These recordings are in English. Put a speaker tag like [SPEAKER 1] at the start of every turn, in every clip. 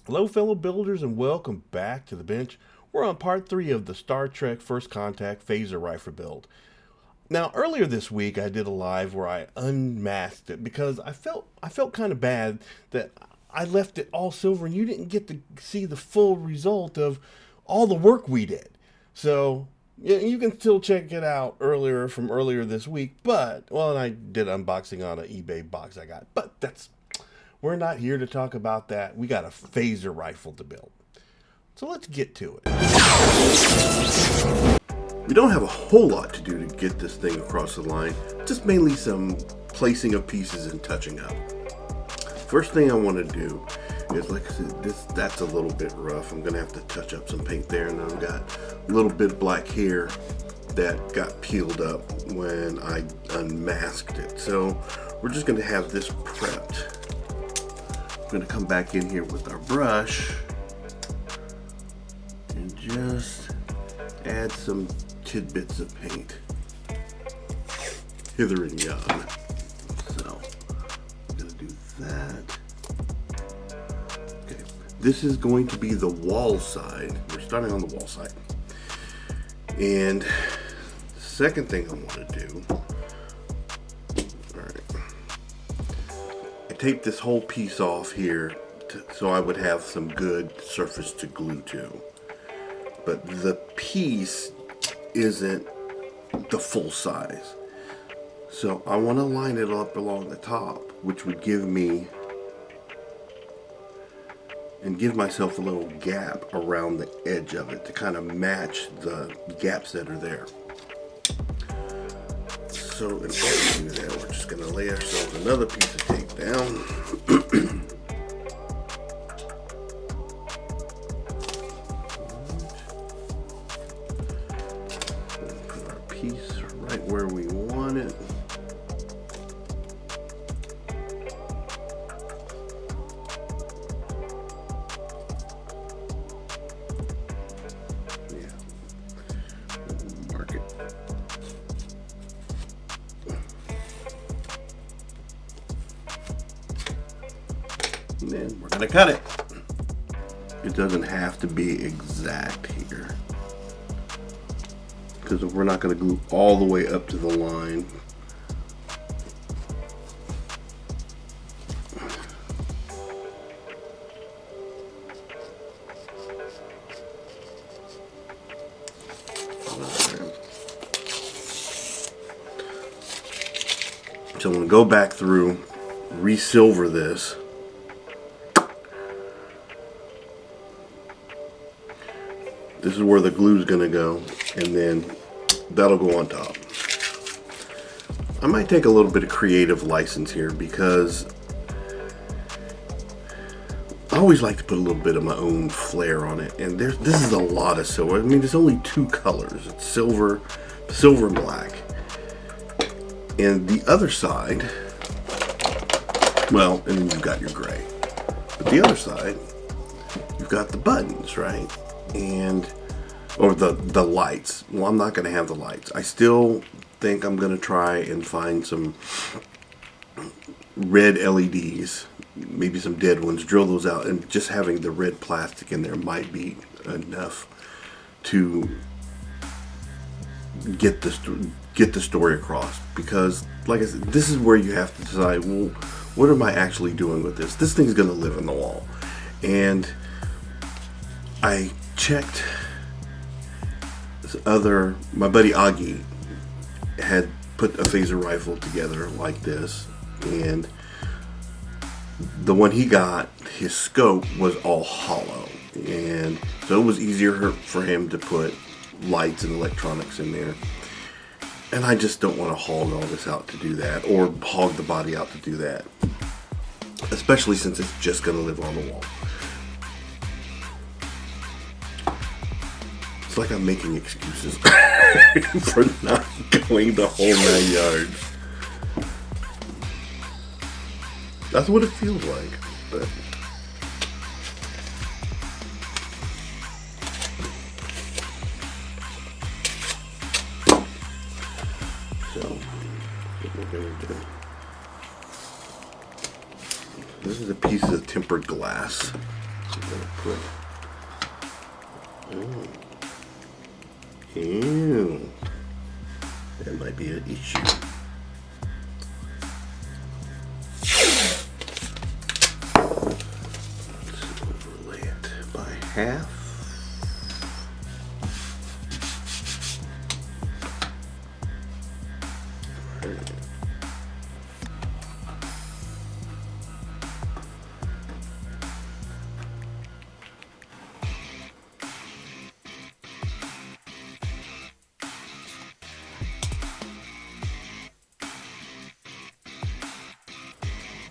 [SPEAKER 1] Hello, fellow builders, and welcome back to the bench. We're on part 3 of the Star Trek First Contact phaser rifle build. Now, earlier this week, I did a live where I unmasked it because I felt kind of bad that I left it all silver and you didn't get to see the full result of all the work we did. So you can still check it out earlier this week. But and I did unboxing on an eBay box I got. But we're not here to talk about that. We got a phaser rifle to build. So let's get to it. We don't have a whole lot to do to get this thing across the line, just mainly some placing of pieces and touching up. First thing I want to do is, like I said, that's a little bit rough. I'm gonna have to touch up some paint there, and I've got a little bit of black hair that got peeled up when I unmasked it. So we're just gonna have this prepped. I'm gonna come back in here with our brush and just add some tidbits of paint hither and yon. So I'm gonna do that. Okay, this is going to be the wall side. We're starting on the wall side. And the second thing I want to do, I taped this whole piece off here so I would have some good surface to glue to. But the piece isn't the full size. So I want to line it up along the top, which would give myself a little gap around the edge of it to kind of match the gaps that are there. So in order to do that, we're just going to lay ourselves another piece of tape down. Piece right where we want it. Yeah. Mark it. And then we're gonna cut it. It doesn't have to be exact here, because we're not going to glue all the way up to the line. So I'm going to go back through, re-silver this. This is where the glue is going to go, and then that'll go on top. I might take a little bit of creative license here because I always like to put a little bit of my own flair on it. And this is a lot of silver. I mean, there's only two colors. It's silver and black. And the other side, well, and then you've got your gray. But the other side, you've got the buttons, right? Or the lights. Well, I'm not going to have the lights. I still think I'm going to try and find some red LEDs, maybe some dead ones, drill those out, and just having the red plastic in there might be enough to get the story across. Because, like I said, this is where you have to decide, well, what am I actually doing with this? This thing's going to live in the wall. And I checked my buddy Augie had put a phaser rifle together like this, and the one he got, his scope was all hollow, and so it was easier for him to put lights and electronics in there. And I just don't want to hog all this out to do that, or hog the body out to do that, especially since it's just going to live on the wall. It's like I'm making excuses for not going the whole 9 yards. That's what it feels like. But so, what we're going to do. This is a piece of tempered glass. I'm gonna put. Ew. That might be an issue. Let's overlay it by half.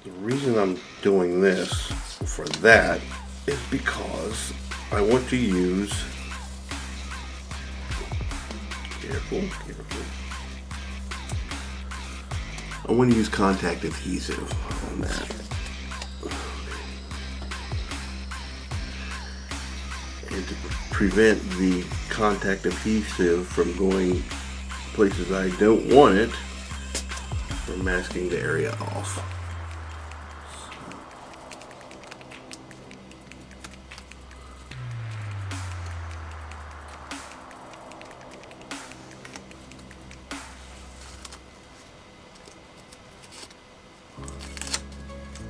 [SPEAKER 1] The reason I'm doing this for that is because I want to use, careful, I want to use contact adhesive on that. And to prevent the contact adhesive from going places I don't want it, from masking the area off.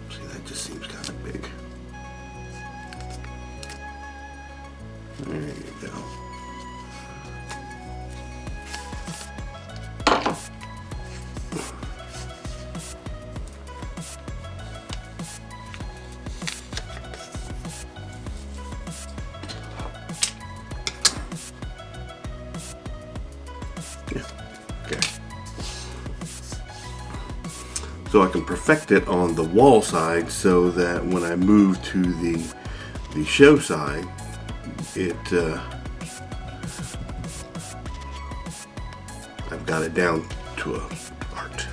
[SPEAKER 1] See, that just seems kind of big. There you go. Yeah. Okay. So I can perfect it on the wall side so that when I move to the show side, I've got it down to a art.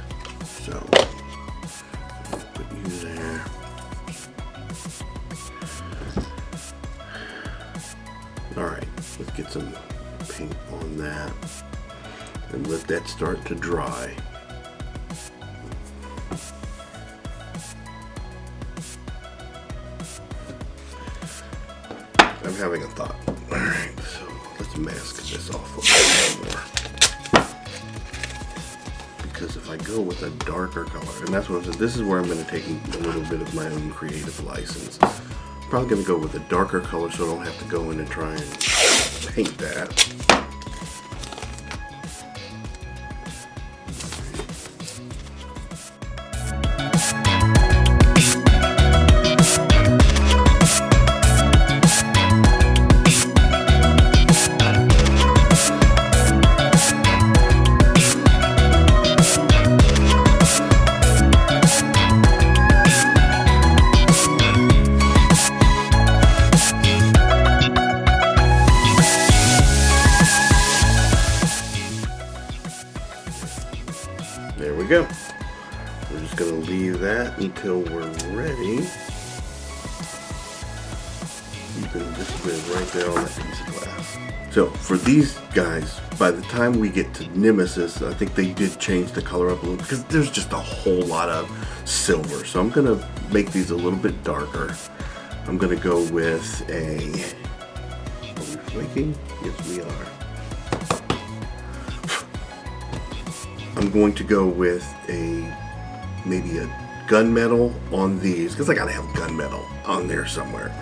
[SPEAKER 1] So put you there. All right, let's get some paint on that and let that start to dry. I'm having a thought. All right, so let's mask this off a little more. Because if I go with a darker color, and that's what I'm saying, this is where I'm going to take a little bit of my own creative license. I'm probably going to go with a darker color so I don't have to go in and try and paint that. There we go. We're just going to leave that until we're ready. You can just put it right there on that piece of glass. So for these guys, by the time we get to Nemesis, I think they did change the color up a little because there's just a whole lot of silver. So I'm going to make these a little bit darker. I'm going to go with a... Are we flaking? Yes, we are. I'm going to go with maybe a gunmetal on these because I gotta have gunmetal on there somewhere.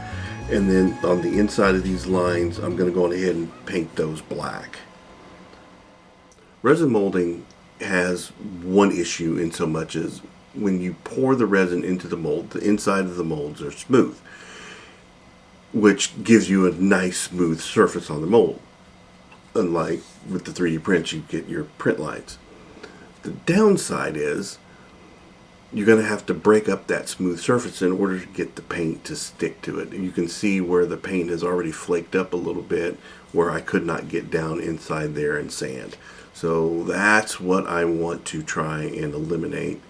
[SPEAKER 1] And then on the inside of these lines, I'm going to go ahead and paint those black. Resin molding has one issue in so much as when you pour the resin into the mold, the inside of the molds are smooth, which gives you a nice smooth surface on the mold. Unlike with the 3D prints, you get your print lines. The downside is you're going to have to break up that smooth surface in order to get the paint to stick to it. You can see where the paint has already flaked up a little bit where I could not get down inside there and sand. So that's what I want to try and eliminate.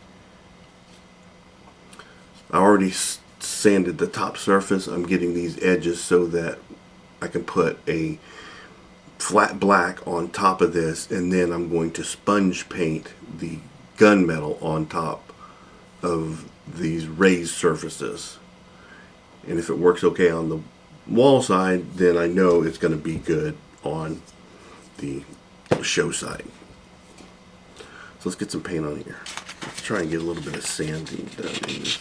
[SPEAKER 1] I already sanded the top surface. I'm getting these edges so that I can put a flat black on top of this, and then I'm going to sponge paint the gunmetal on top of these raised surfaces. And if it works okay on the wall side, then I know it's going to be good on the show side. So let's get some paint on here. Let's try and get a little bit of sanding done in this.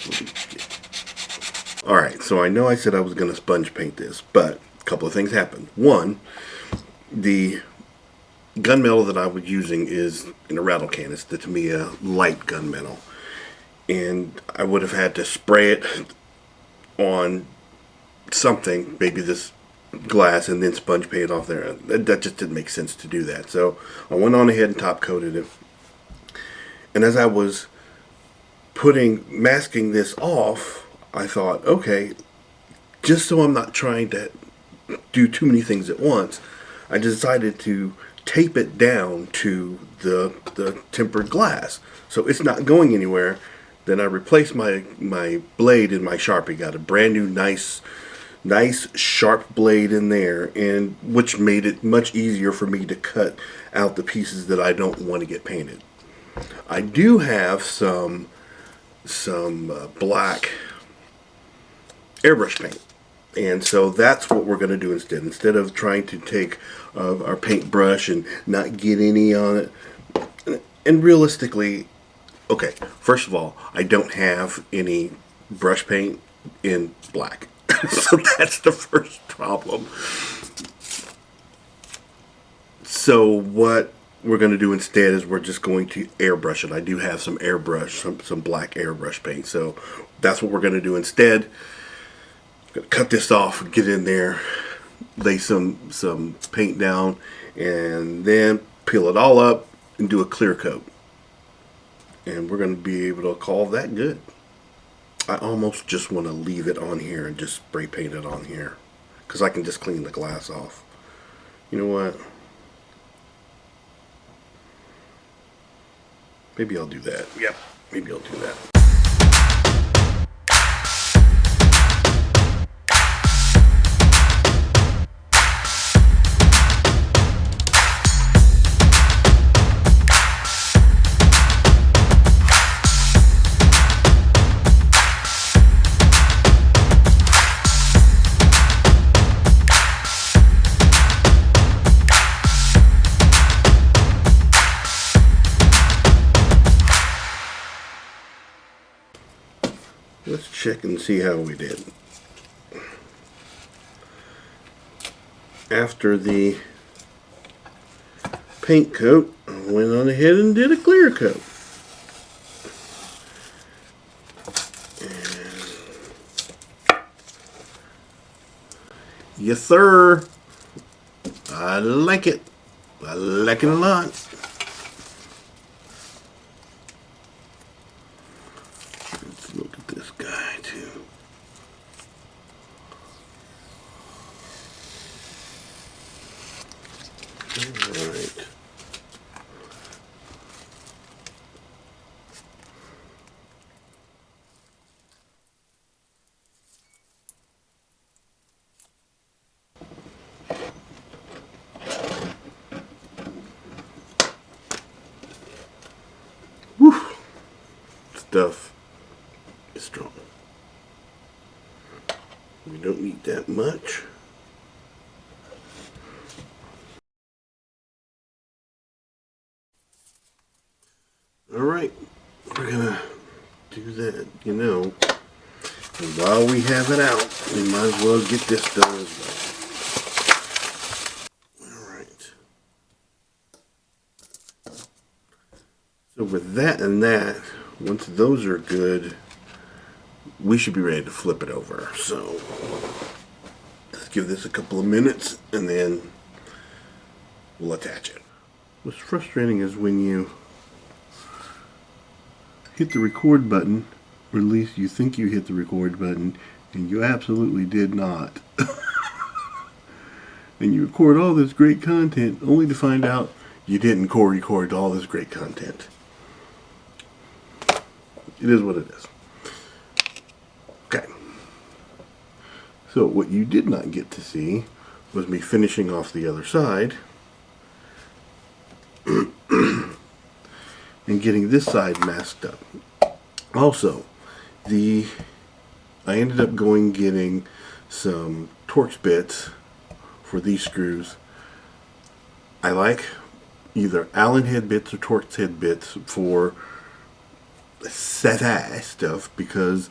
[SPEAKER 1] Alright, so I know I said I was going to sponge paint this, but a couple of things happened. One, the gunmetal that I was using is in a rattle can. It's the Tamiya light gunmetal. And I would have had to spray it on something, maybe this glass, and then sponge paint off there. That just didn't make sense to do that. So I went on ahead and top coated it. And as I was masking this off, I thought, okay, just so I'm not trying to do too many things at once, I decided to tape it down to the tempered glass, so it's not going anywhere. Then I replaced my blade in my Sharpie. Got a brand new nice sharp blade in there, and which made it much easier for me to cut out the pieces that I don't want to get painted. I do have some black airbrush paint. And so that's what we're going to do instead. Instead of trying to take our paintbrush and not get any on it. And realistically, okay, first of all, I don't have any brush paint in black. So that's the first problem. So what we're going to do instead is we're just going to airbrush it. I do have some airbrush, some black airbrush paint. So that's what we're going to do instead. Gonna cut this off, get in there, lay some paint down, and then peel it all up and do a clear coat. And we're going to be able to call that good. I almost just want to leave it on here and just spray paint it on here, because I can just clean the glass off. You know what? Maybe I'll do that. Yep, maybe I'll do that. Let's check and see how we did. After the paint coat, I went on ahead and did a clear coat. Yes, sir. I like it. I like it a lot. Let's look at this guy too. All right. Woo! Stuff is strong. We don't need that much. Alright, we're gonna do that, you know. And while we have it out, we might as well get this done as well. Alright. So with that and that, once those are good, we should be ready to flip it over. So let's give this a couple of minutes and then we'll attach it. What's frustrating is when you hit the record button, or at least you think you hit the record button, and you absolutely did not. And you record all this great content only to find out you didn't record all this great content. It is what it is. Okay. So what you did not get to see was me finishing off the other side and getting this side masked up. Also, the I ended up getting some Torx bits for these screws. I like either Allen head bits or Torx head bits for SATA stuff, because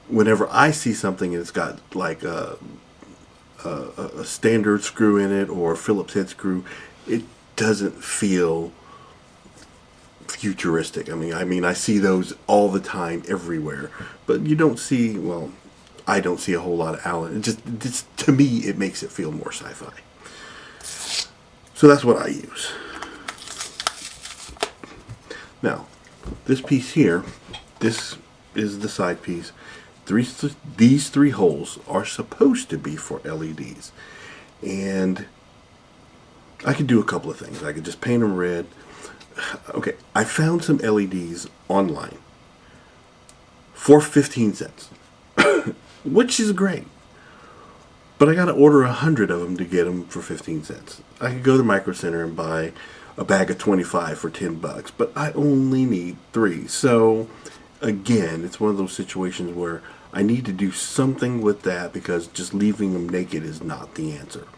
[SPEAKER 1] whenever I see something and it's got like a standard screw in it or a Phillips head screw, it doesn't feel futuristic. I mean, I see those all the time everywhere, but you don't see. Well, I don't see a whole lot of Allen. Just to me, it makes it feel more sci-fi. So that's what I use. Now, this piece here, this is the side piece. These three holes are supposed to be for LEDs, and I could do a couple of things. I could just paint them red. Okay, I found some LEDs online for 15 cents, which is great. But I got to order 100 of them to get them for 15 cents. I could go to Micro Center and buy a bag of 25 for $10, but I only need 3. So again, it's one of those situations where I need to do something with that, because just leaving them naked is not the answer.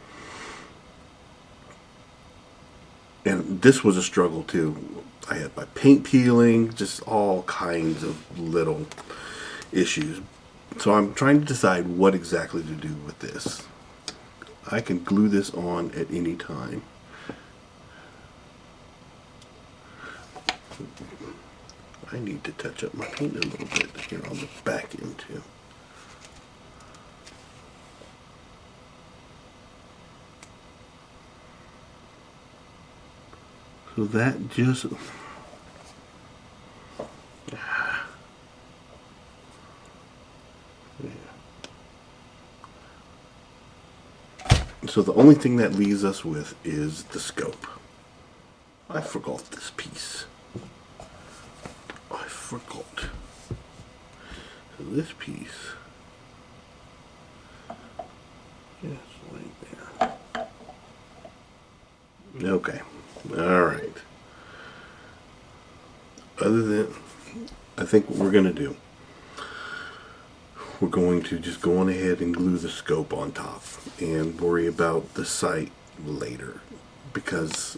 [SPEAKER 1] And this was a struggle too. I had my paint peeling, just all kinds of little issues. So I'm trying to decide what exactly to do with this. I can glue this on at any time. I need to touch up my paint a little bit here on the back end too. So that just... So the only thing that leaves us with is the scope. I forgot this piece. I forgot. So this piece is right there. Okay. Alright. Other than, I think what we're going to do, we're going to just go on ahead and glue the scope on top and worry about the sight later, because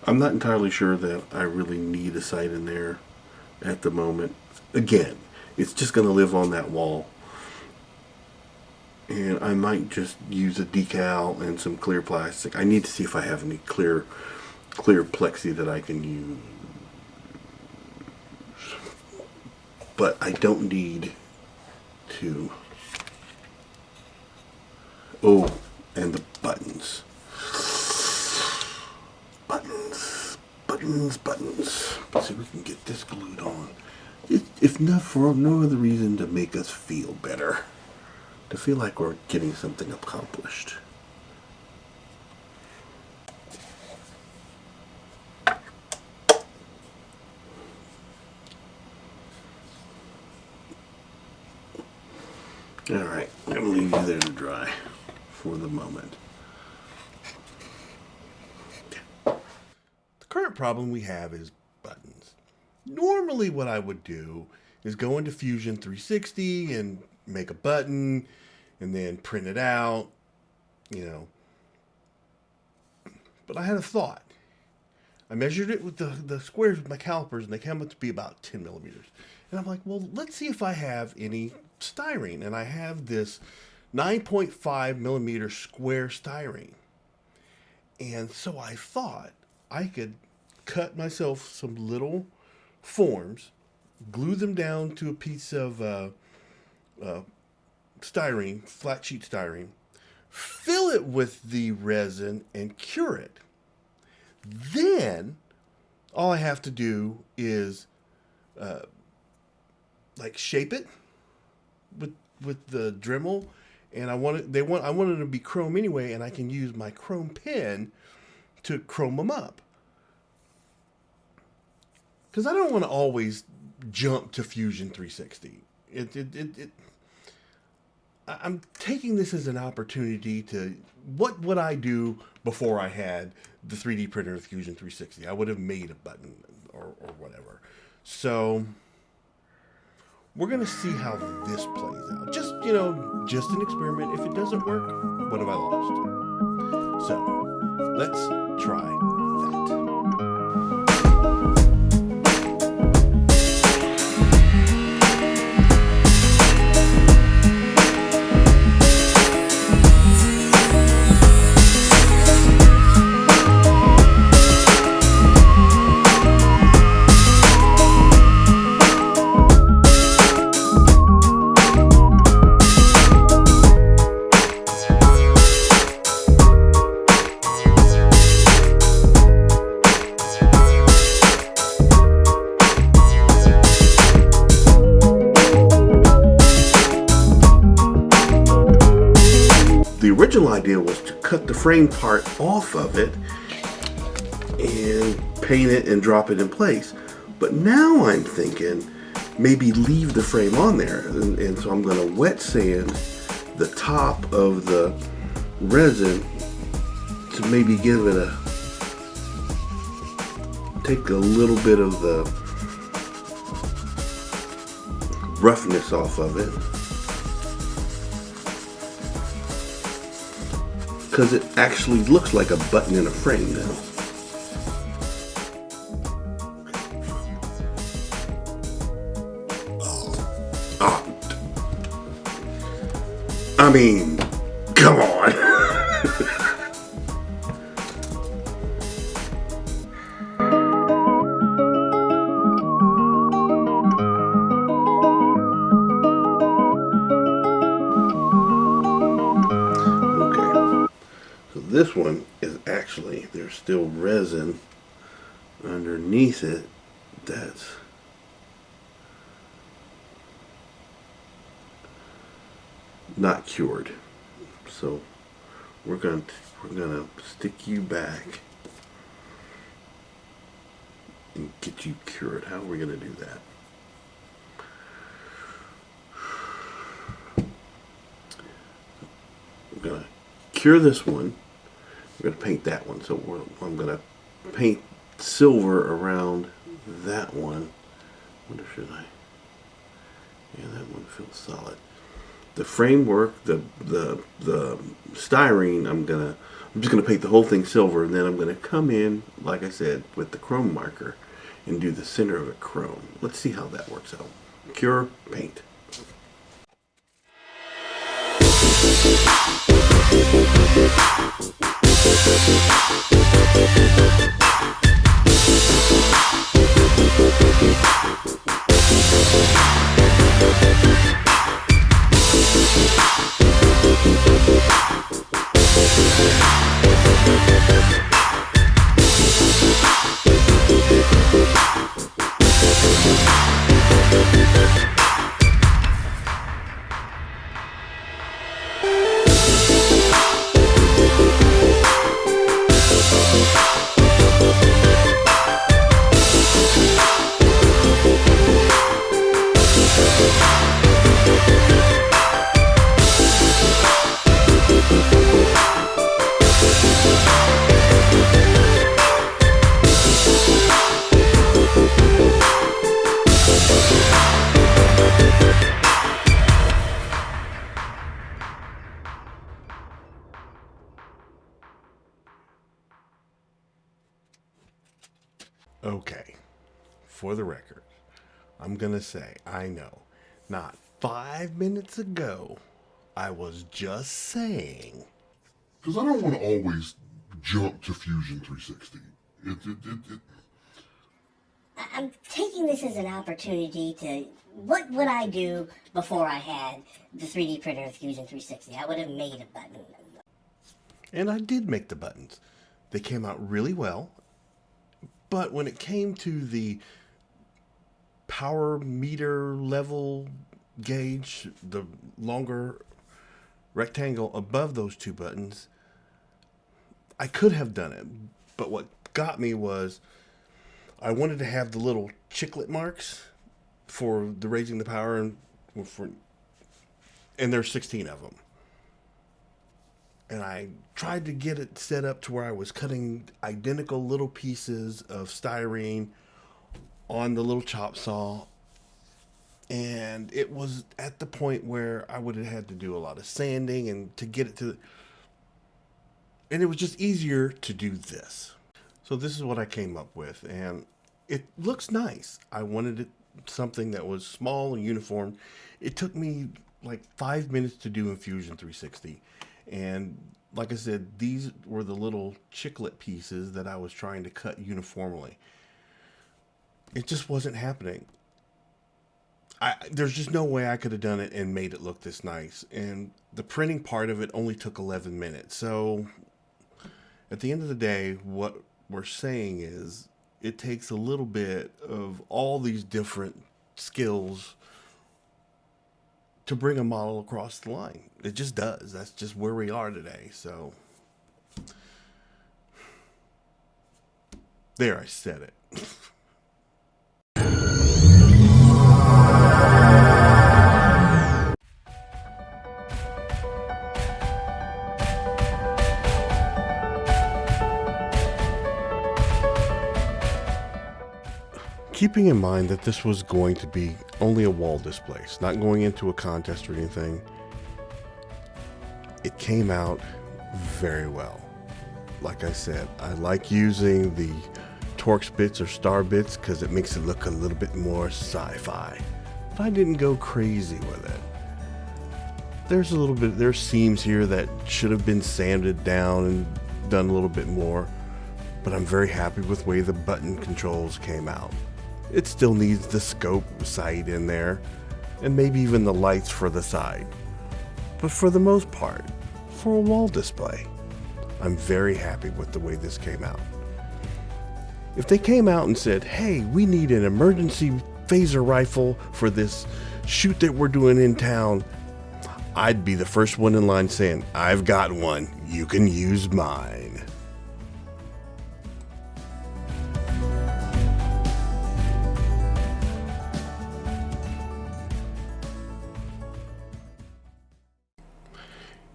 [SPEAKER 1] I'm not entirely sure that I really need a sight in there at the moment. Again, it's just going to live on that wall, and I might just use a decal and some clear plastic. I need to see if I have any clear plexi that I can use. But I don't need to. Oh, and the buttons. Buttons. Let's see if we can get this glued on. If not for no other reason, to make us feel better. To feel like we're getting something accomplished. Alright, I'm going to leave you there to dry for the moment. The current problem we have is buttons. Normally what I would do is go into Fusion 360 and make a button and then print it out, you know. But I had a thought. I measured it with the squares with my calipers, and they came up to be about 10 millimeters. And I'm like, well, let's see if I have any styrene. And I have this 9.5 millimeter square styrene. And so I thought I could cut myself some little forms, glue them down to a piece of styrene, flat sheet styrene, fill it with the resin, and cure it. Then all I have to do is like shape it with the Dremel, and I wanted to be chrome anyway, and I can use my chrome pen to chrome them up, because I don't want to always jump to Fusion 360. I'm taking this as an opportunity to, what would I do before I had the 3D printer of Fusion 360? I would have made a button or whatever. So we're going to see how this plays out. Just, just an experiment. If it doesn't work, what have I lost? So let's try that. The original idea was to cut the frame part off of it and paint it and drop it in place. But now I'm thinking maybe leave the frame on there. And so I'm going to wet sand the top of the resin to maybe give it take a little bit of the roughness off of it. Because it actually looks like a button in a frame now. I mean, come on. This one is actually, there's still resin underneath it that's not cured. So we're gonna stick you back and get you cured. How are we gonna do that? We're gonna cure this one. We're going to paint that one. So I'm going to paint silver around that one. Wonder should I? Yeah, that one feels solid. The framework, the styrene, I'm just gonna paint the whole thing silver, and then I'm gonna come in, like I said, with the chrome marker and do the center of it chrome. Let's see how that works out. Cure, paint. Okay, for the record, I'm gonna say, I know, not 5 minutes ago, I was just saying.
[SPEAKER 2] Because I don't want to always jump to Fusion 360.
[SPEAKER 3] I'm taking this as an opportunity to, what would I do before I had the 3D printer of Fusion 360? I would have made a button.
[SPEAKER 1] And I did make the buttons. They came out really well. But when it came to the power meter level gauge, the longer rectangle above those two buttons, I could have done it. But what got me was I wanted to have the little chiclet marks for the raising the power, and there's 16 of them. And I tried to get it set up to where I was cutting identical little pieces of styrene on the little chop saw, and it was at the point where I would have had to do a lot of sanding and to get it to, and it was just easier to do this. So this is what I came up with, and it looks nice. I wanted it something that was small and uniform. It took me like 5 minutes to do in Fusion 360, and like I said, these were the little chiclet pieces that I was trying to cut uniformly. It just wasn't happening. There's just no way I could have done it and made it look this nice. And the printing part of it only took 11 minutes. So at the end of the day, what we're saying is it takes a little bit of all these different skills to bring a model across the line. It just does. That's just where we are today. So there, I said it. Keeping in mind that this was going to be only a wall display, it's not going into a contest or anything, it came out very well. Like I said, I like using the Torx bits or star bits because it makes it look a little bit more sci-fi. But I didn't go crazy with it. There's seams here that should have been sanded down and done a little bit more, but I'm very happy with the way the button controls came out. It still needs the scope sight in there, and maybe even the lights for the side. But for the most part, for a wall display, I'm very happy with the way this came out. If they came out and said, hey, we need an emergency phaser rifle for this shoot that we're doing in town, I'd be the first one in line saying, I've got one, you can use mine.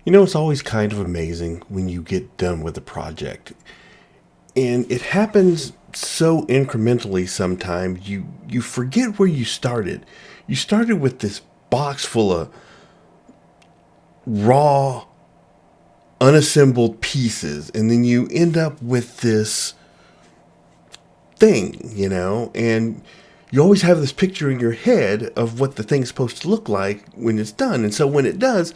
[SPEAKER 1] You know, it's always kind of amazing when you get done with a project. And it happens so incrementally sometimes, you forget where you started. You started with this box full of raw, unassembled pieces, and then you end up with this thing, you know, and you always have this picture in your head of what the thing's supposed to look like when it's done. And so when it does,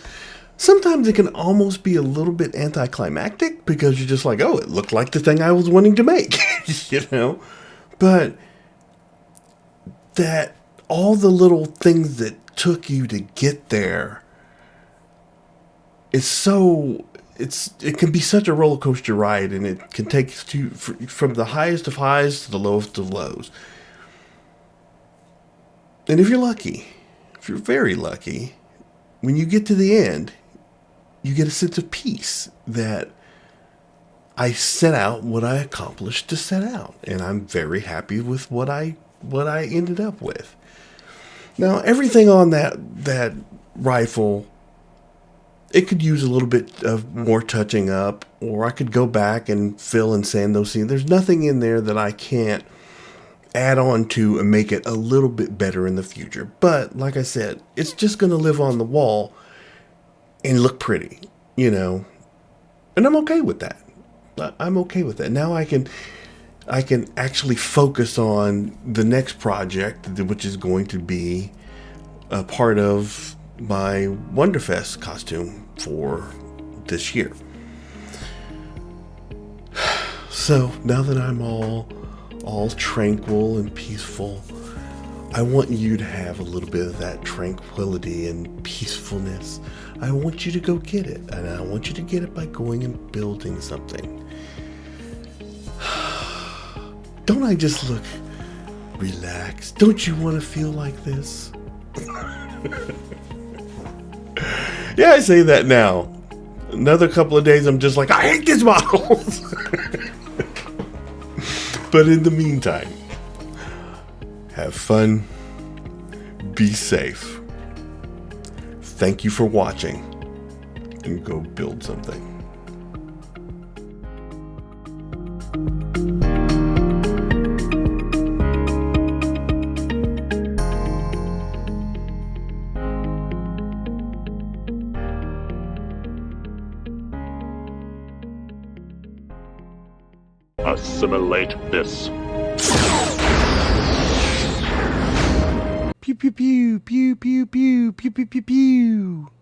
[SPEAKER 1] sometimes it can almost be a little bit anticlimactic because you're just like, oh, it looked like the thing I was wanting to make, you know? But that all the little things that took you to get there is it can be such a roller coaster ride, and it can take you from the highest of highs to the lowest of lows. And if you're very lucky, when you get to the end, you get a sense of peace that I set out what I accomplished to set out. And I'm very happy with what I ended up with. Now, everything on that rifle, it could use a little bit of more touching up, or I could go back and fill and sand those seams. There's nothing in there that I can't add on to and make it a little bit better in the future. But like I said, it's just going to live on the wall and look pretty, you know, and I'm okay with that. I'm okay with that. Now I can actually focus on the next project, which is going to be a part of my Wonderfest costume for this year. So now that I'm all tranquil and peaceful, I want you to have a little bit of that tranquility and peacefulness. I want you to go get it, and I want you to get it by going and building something. Don't I just look relaxed? Don't you want to feel like this? Yeah, I say that now. Another couple of days, I'm just like, I hate these models. But in the meantime, have fun, be safe. Thank you for watching, and go build something.
[SPEAKER 4] Assimilate this.
[SPEAKER 5] Pew pew pew pew pew pew pew pew pew pew.